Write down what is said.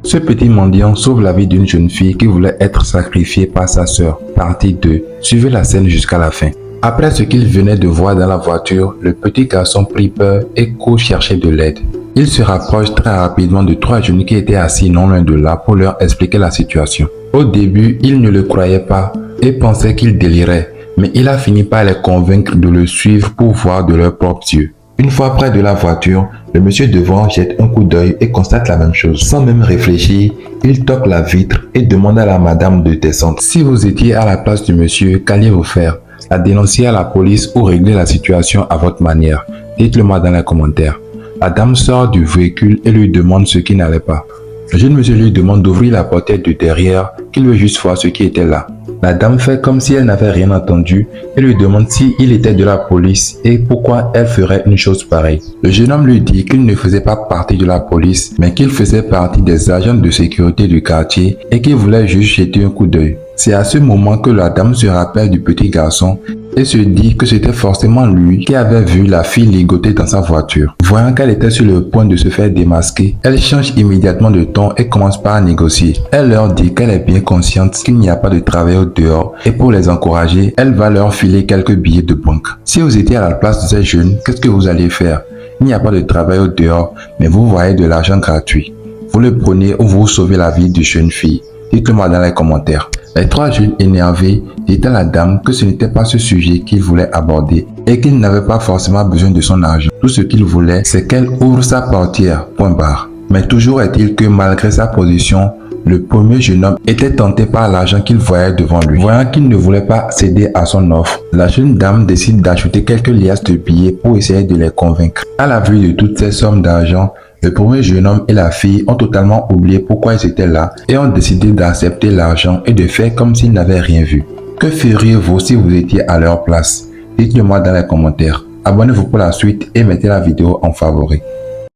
Ce petit mendiant sauve la vie d'une jeune fille qui voulait être sacrifiée par sa sœur. Partie 2. Suivez la scène jusqu'à la fin. Après ce qu'il venait de voir dans la voiture, le petit garçon prit peur et court chercher de l'aide. Il se rapproche très rapidement de 3 jeunes qui étaient assis non loin de là pour leur expliquer la situation. Au début, ils ne le croyaient pas et pensaient qu'il délirait, mais il a fini par les convaincre de le suivre pour voir de leurs propres yeux. Une fois près de la voiture, le monsieur devant jette un coup d'œil et constate la même chose. Sans même réfléchir, il toque la vitre et demande à la madame de descendre. Si vous étiez à la place du monsieur, qu'alliez-vous faire? La dénoncer à la police ou régler la situation à votre manière? Dites-le moi dans les commentaires. La dame sort du véhicule et lui demande ce qui n'allait pas. Le jeune monsieur lui demande d'ouvrir la portière de derrière, qu'il veut juste voir ce qui était là. La dame fait comme si elle n'avait rien entendu et lui demande s'il était de la police et pourquoi elle ferait une chose pareille. Le jeune homme lui dit qu'il ne faisait pas partie de la police, mais qu'il faisait partie des agents de sécurité du quartier et qu'il voulait juste jeter un coup d'œil. C'est à ce moment que la dame se rappelle du petit garçon et se dit que c'était forcément lui qui avait vu la fille ligoter dans sa voiture. Voyant qu'elle était sur le point de se faire démasquer, elle change immédiatement de ton et commence par négocier. Elle leur dit qu'elle est bien consciente qu'il n'y a pas de travail dehors et pour les encourager, elle va leur filer quelques billets de banque. Si vous étiez à la place de ces jeunes, qu'est-ce que vous allez faire? Il n'y a pas de travail dehors, mais vous voyez de l'argent gratuit. Vous le prenez ou vous sauvez la vie de jeune fille? Dites-le moi dans les commentaires. Les 3 jeunes énervés disaient à la dame que ce n'était pas ce sujet qu'ils voulaient aborder et qu'ils n'avaient pas forcément besoin de son argent. Tout ce qu'ils voulaient, c'est qu'elle ouvre sa portière, point barre. Mais toujours est-il que malgré sa position, le premier jeune homme était tenté par l'argent qu'il voyait devant lui. Voyant qu'il ne voulait pas céder à son offre, la jeune dame décide d'ajouter quelques liasses de billets pour essayer de les convaincre. À la vue de toutes ces sommes d'argent, le premier jeune homme et la fille ont totalement oublié pourquoi ils étaient là et ont décidé d'accepter l'argent et de faire comme s'ils n'avaient rien vu. Que feriez-vous si vous étiez à leur place? Dites-le moi dans les commentaires. Abonnez-vous pour la suite et mettez la vidéo en favori.